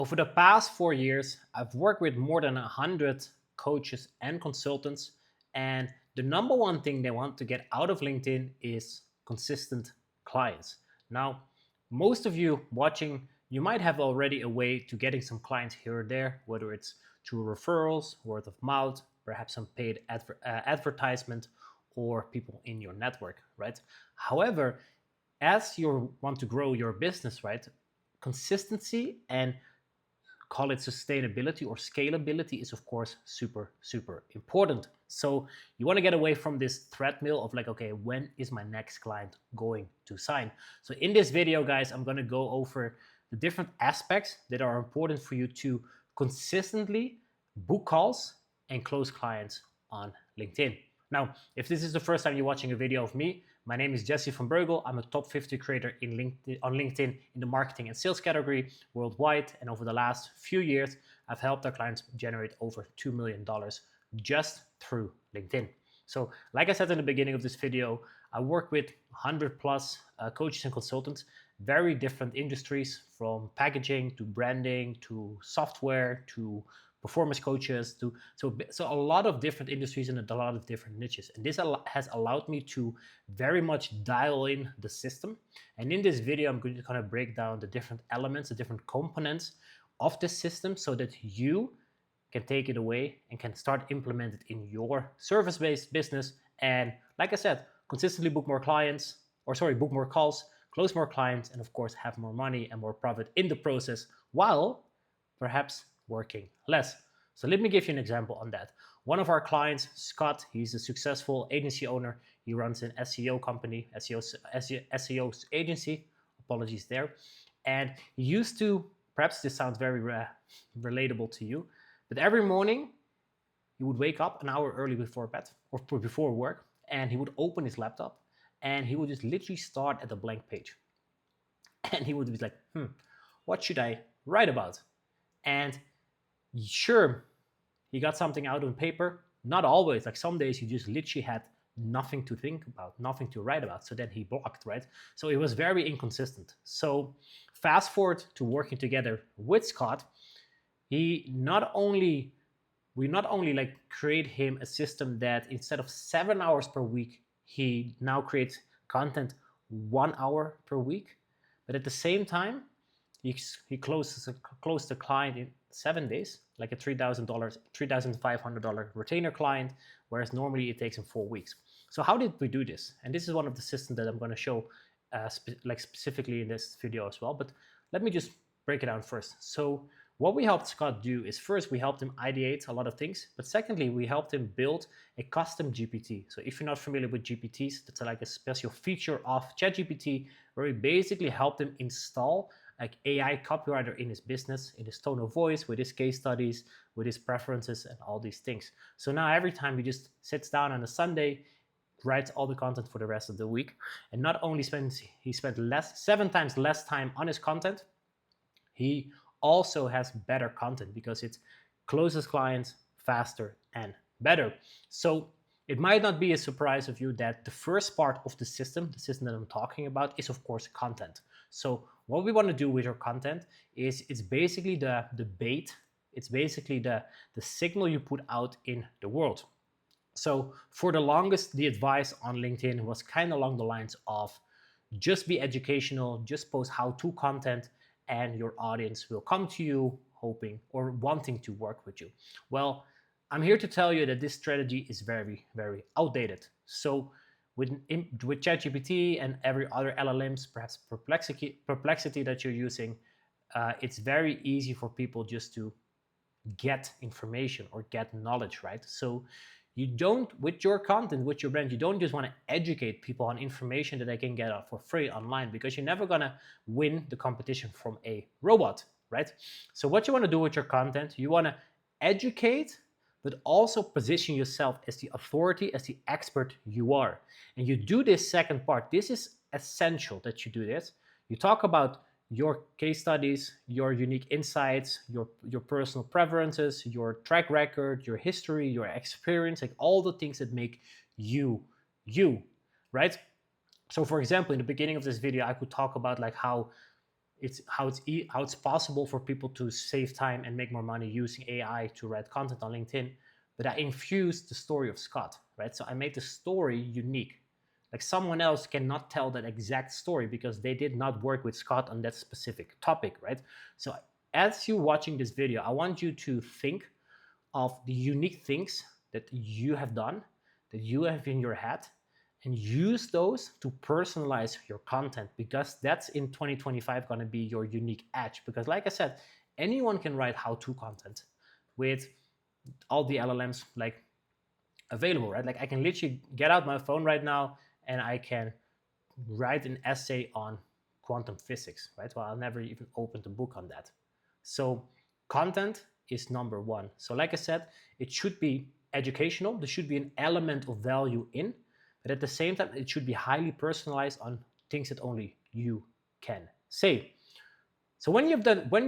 Over the past 4 years, I've worked with more than 100 coaches and consultants. And the number one thing they want to get out of LinkedIn is consistent clients. Now, most of you watching, you might have already a way to getting some clients here or there, whether it's through referrals, word of mouth, perhaps some paid advertisement, or people in your network, right? However, as you want to grow your business, right, consistency and call it sustainability or scalability is of course super important. So you want to get away from this treadmill of like, okay, when is my next client going to sign? So in this video, guys, I'm going to go over the different aspects that are important for you to consistently book calls and close clients on LinkedIn. Now, if this is the first time you're watching a video of me, my name is Jesse van Breugel. I'm a top 50 creator on LinkedIn in the marketing and sales category worldwide. And over the last few years, I've helped our clients generate over $2 million just through LinkedIn. So like I said in the beginning of this video, I work with 100 plus coaches and consultants, very different industries, from packaging to branding to software to performance coaches to so a lot of different industries and a lot of different niches. And this has allowed me to very much dial in the system. And in this video, I'm going to kind of break down the different elements, the different components of the system, so that you can take it away and can start implement it in your service-based business. And like I said, consistently book more clients, or sorry, book more calls, close more clients, and of course have more money and more profit in the process, while perhaps working less. So let me give you an example on that. One of our clients, Scott, he's a successful agency owner. He runs an SEO company, SEO agency. Apologies there. And he used to, perhaps this sounds very relatable to you, but every morning he would wake up an hour early before bed or before work, and he would open his laptop and he would just literally start at a blank page. And he would be like, what should I write about? And sure, he got something out on paper. Not always. Like some days, he just literally had nothing to think about, nothing to write about. So then he blocked, right? So it was very inconsistent. So fast forward to working together with Scott, he not only we not only like create him a system that instead of 7 hours per week, he now creates content 1 hour per week, but at the same time, he closed the client in 7 days, like a $3,000, $3,500 retainer client, whereas normally it takes him 4 weeks. So how did we do this? And this is one of the systems that I'm going to show, specifically in this video as well. But let me just break it down first. So what we helped Scott do is, first we helped him ideate a lot of things, but secondly we helped him build a custom GPT. So if you're not familiar with GPTs, that's like a special feature of ChatGPT where we basically helped him install like AI copywriter in his business, in his tone of voice, with his case studies, with his preferences and all these things. So now every time he just sits down on a Sunday, writes all the content for the rest of the week, and not only spent 7 times less time on his content, he also has better content because it closes clients faster and better. So it might not be a surprise of you that the first part of the system that I'm talking about, is of course content. So what we want to do with your content is, it's basically the bait, it's basically the signal you put out in the world. So for the longest, the advice on LinkedIn was kind of along the lines of, just be educational, just post how-to content, and your audience will come to you hoping or wanting to work with you. Well, I'm here to tell you that this strategy is very outdated. So with ChatGPT and every other LLMs, perhaps Perplexity that you're using, it's very easy for people just to get information or get knowledge, right? So you don't, with your content, with your brand, you don't just want to educate people on information that they can get for free online, because you're never going to win the competition from a robot, right? So what you want to do with your content, you want to educate, but also position yourself as the authority, as the expert you are. And you do this second part. This is essential that you do this. You talk about your case studies, your unique insights, your personal preferences, your track record, your history, your experience, like all the things that make you, right? So for example, in the beginning of this video, I could talk about like how how it's possible for people to save time and make more money using AI to write content on LinkedIn. But I infused the story of Scott, right? So I made the story unique. Like someone else cannot tell that exact story because they did not work with Scott on that specific topic, right? So as you're watching this video, I want you to think of the unique things that you have done, that you have in your head, and use those to personalize your content, because that's in 2025 going to be your unique edge. Because like I said, anyone can write how-to content with all the LLMs like available, right? Like I can literally get out my phone right now and I can write an essay on quantum physics, right? Well, I'll never even open the book on that. So content is number one. So like I said, it should be educational. There should be an element of value in, but at the same time, it should be highly personalized on things that only you can say. So when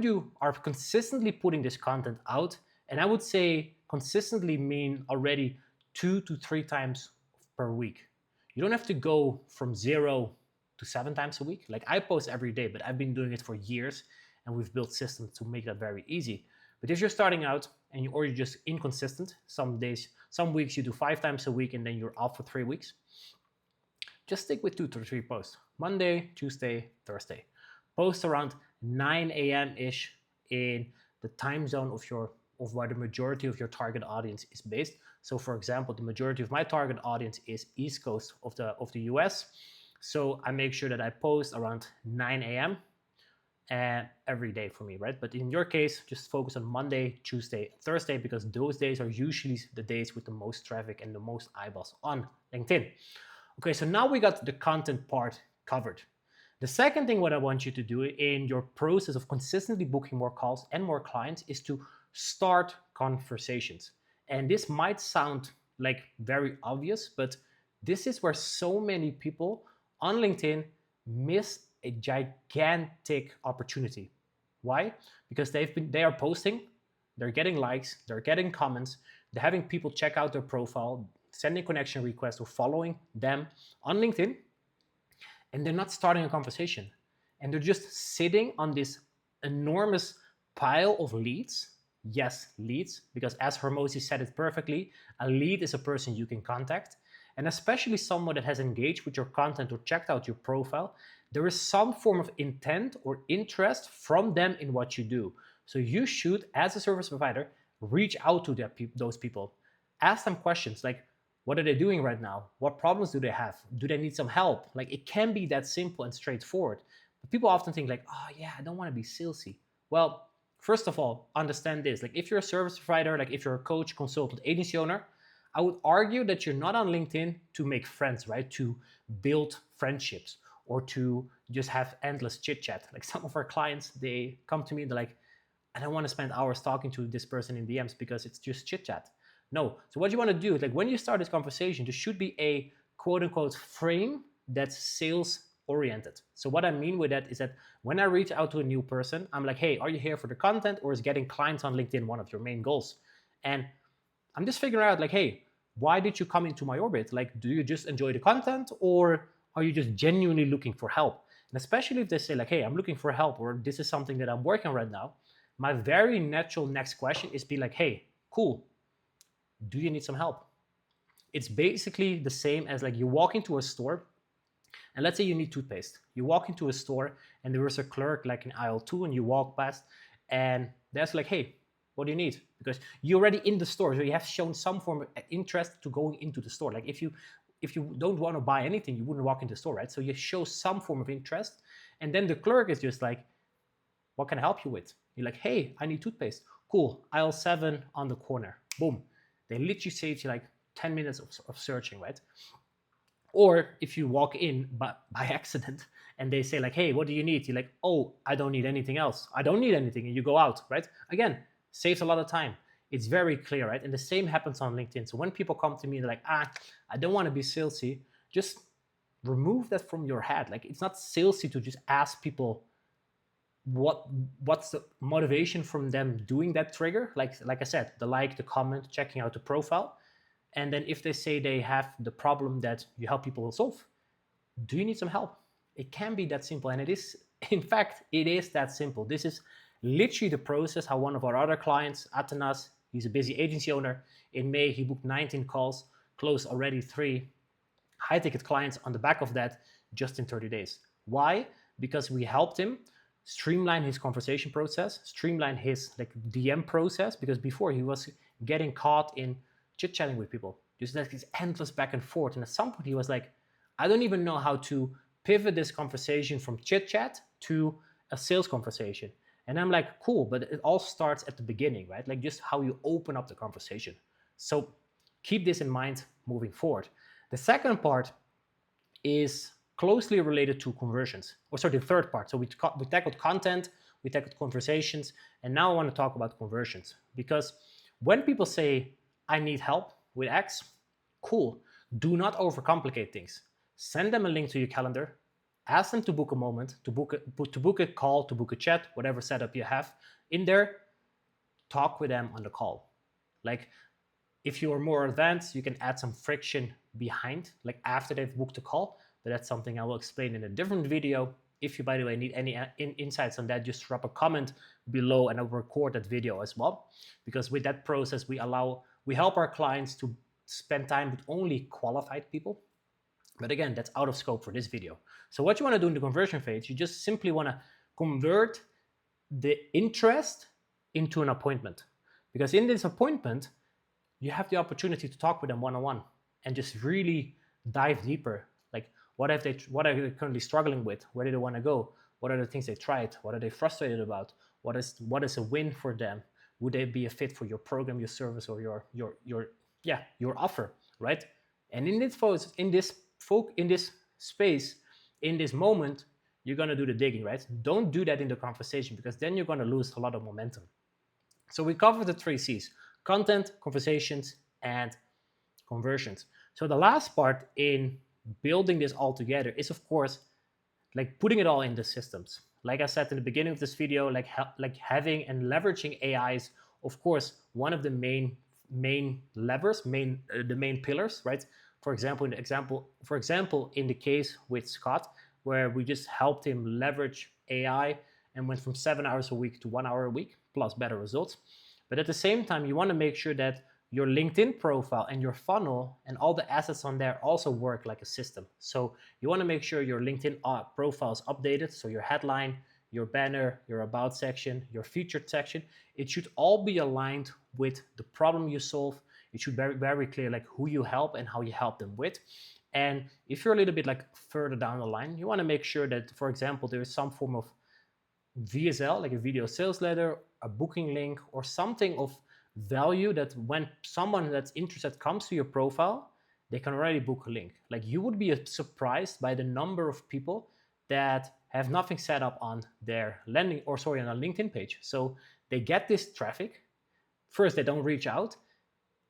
you are consistently putting this content out, and I would say consistently mean already 2 to 3 times per week. You don't have to go from 0 to 7 times a week. Like I post every day, but I've been doing it for years, and we've built systems to make that very easy. But if you're starting out and you're just inconsistent, some weeks you do 5 times a week and then you're off for 3 weeks, just stick with 2 to 3 posts. Monday, Tuesday, Thursday. Post around 9 a.m. ish in the time zone of where the majority of your target audience is based. So for example, the majority of my target audience is East Coast of the US. So I make sure that I post around 9 a.m. Every day for me, right? But in your case, just focus on Monday, Tuesday, Thursday, because those days are usually the days with the most traffic and the most eyeballs on LinkedIn. Okay, so now we got the content part covered. The second thing what I want you to do in your process of consistently booking more calls and more clients is to start conversations. And this might sound like very obvious, but this is where so many people on LinkedIn miss a gigantic opportunity. Why? Because they are posting, they're getting likes, they're getting comments, they're having people check out their profile, sending connection requests or following them on LinkedIn, and they're not starting a conversation. And they're just sitting on this enormous pile of leads. Yes, leads, because as Hormozi said it perfectly, a lead is a person you can contact. And especially someone that has engaged with your content or checked out your profile, there is some form of intent or interest from them in what you do. So you should, as a service provider, reach out to those people. Ask them questions like, what are they doing right now? What problems do they have? Do they need some help? Like it can be that simple and straightforward. But people often think like, oh yeah, I don't want to be salesy. Well, first of all, understand this. Like if you're a service provider, like if you're a coach, consultant, agency owner, I would argue that you're not on LinkedIn to make friends, right? To build friendships or to just have endless chit chat. Like some of our clients, they come to me, they're like, I don't want to spend hours talking to this person in DMs because it's just chit chat. No. So what you want to do is like when you start this conversation, there should be a quote unquote frame that's sales oriented. So what I mean with that is that when I reach out to a new person, I'm like, hey, are you here for the content or is getting clients on LinkedIn one of your main goals? And I'm just figuring out like, hey, why did you come into my orbit? Like, do you just enjoy the content or are you just genuinely looking for help? And especially if they say like, hey, I'm looking for help or this is something that I'm working on right now, my very natural next question is be like, hey, cool. Do you need some help? It's basically the same as like you walk into a store and let's say you need toothpaste. You walk into a store and there is a clerk like in aisle 2 and you walk past and that's like, hey, what do you need? Because you're already in the store, so you have shown some form of interest to going into the store. Like if you don't want to buy anything, you wouldn't walk into the store, right? So you show some form of interest, and then the clerk is just like, what can I help you with? You're like, hey, I need toothpaste. Cool, aisle 7 on the corner. Boom. They literally save you like 10 minutes of searching, right? Or if you walk in by accident and they say like, hey, what do you need? You're like, oh, I don't need anything else. I don't need anything. And you go out, right? Again, saves a lot of time. It's very clear, right? And the same happens on LinkedIn. So when people come to me, they're like, I don't want to be salesy. Just remove that from your head. Like it's not salesy to just ask people what's the motivation from them doing that trigger. Like I said, the like, the comment, checking out the profile. And then if they say they have the problem that you help people solve, do you need some help? It can be that simple. And it is In fact, it is that simple. This is literally the process how one of our other clients, Atanas, he's a busy agency owner. In May, he booked 19 calls, closed already 3 high ticket clients on the back of that just in 30 days. Why? Because we helped him streamline his conversation process, streamline his like DM process, because before he was getting caught in chit chatting with people, just like this endless back and forth. And at some point he was like, I don't even know how to pivot this conversation from chit chat to a sales conversation. And I'm like, cool, but it all starts at the beginning, right? Like just how you open up the conversation. So keep this in mind moving forward. The second part is closely related to conversions. Or sorry, the third part. So we tackled content, we tackled conversations, and now I want to talk about conversions. Because when people say, I need help with X, cool. Do not overcomplicate things. Send them a link to your calendar. Ask them to book a moment, to book a call, to book a chat, whatever setup you have in there. Talk with them on the call. Like if you are more advanced, you can add some friction behind, like after they've booked a call. But that's something I will explain in a different video. If you, by the way, need any insights on that, just drop a comment below and I'll record that video as well. Because with that process, we help our clients to spend time with only qualified people. But again, that's out of scope for this video. So what you want to do in the conversion phase, you just simply want to convert the interest into an appointment. Because in this appointment, you have the opportunity to talk with them one-on-one and just really dive deeper. Like what are they currently struggling with? Where do they want to go? What are the things they tried? What are they frustrated about? What is a win for them? Would they be a fit for your program, your service, or your offer, right? And in this space, in this moment, you're gonna do the digging, right? Don't do that in the conversation because then you're gonna lose a lot of momentum. So we covered the 3 C's: content, conversations, and conversions. So the last part in building this all together is, of course, like putting it all in the systems. Like I said in the beginning of this video, like having and leveraging AI is, of course, one of the main levers, the main pillars, right? For example, in the case with Scott, where we just helped him leverage AI and went from 7 hours a week to 1 hour a week, plus better results. But at the same time, you want to make sure that your LinkedIn profile and your funnel and all the assets on there also work like a system. So you want to make sure your LinkedIn profile is updated. So your headline, your banner, your about section, your featured section, it should all be aligned with the problem you solve. It should be very, very clear like who you help and how you help them with. And if you're a little bit like further down the line, you want to make sure that, for example, there is some form of VSL, like a video sales letter, a booking link, or something of value that when someone that's interested comes to your profile, they can already book a link. Like you would be surprised by the number of people that have nothing set up on their on a LinkedIn page. So they get this traffic. First, they don't reach out.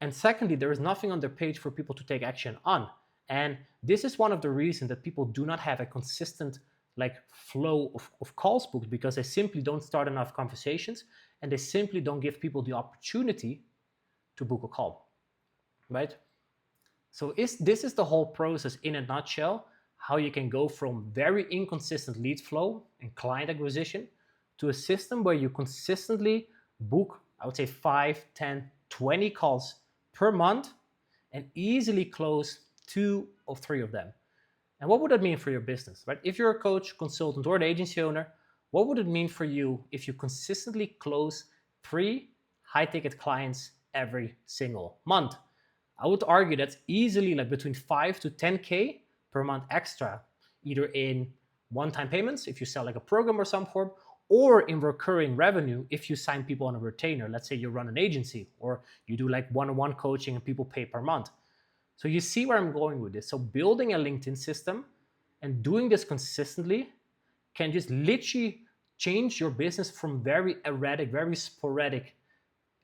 And secondly, there is nothing on their page for people to take action on. And this is one of the reasons that people do not have a consistent like flow of calls booked, because they simply don't start enough conversations and they simply don't give people the opportunity to book a call, right? So this is the whole process in a nutshell, how you can go from very inconsistent lead flow and client acquisition to a system where you consistently book, I would say 5, 10, 20 calls per month and easily close 2 or 3 of them. And what would that mean for your business, right? If you're a coach, consultant, or an agency owner, what would it mean for you if you consistently close 3 high-ticket clients every single month? I would argue that's easily like between 5 to 10K per month extra, either in one-time payments, if you sell like a program or some form, or in recurring revenue if you sign people on a retainer. Let's say you run an agency or you do like one-on-one coaching and people pay per month. So you see where I'm going with this. So building a LinkedIn system and doing this consistently can just literally change your business from very erratic, very sporadic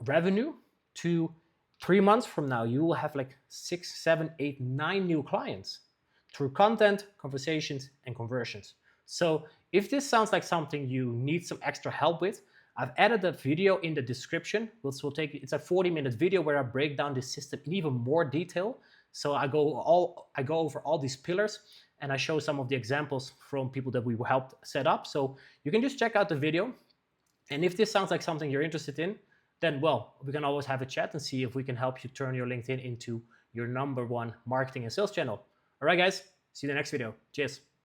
revenue to 3 months from now, you will have like 6, 7, 8, 9 new clients through content, conversations, and conversions. So if this sounds like something you need some extra help with, I've added a video in the description. It's a 40-minute video where I break down this system in even more detail. So I go over all these pillars. and I show some of the examples from people that we helped set up. So you can just check out the video. And if this sounds like something you're interested in, then, well, we can always have a chat and see if we can help you turn your LinkedIn into your #1 marketing and sales channel. All right, guys, see you in the next video. Cheers.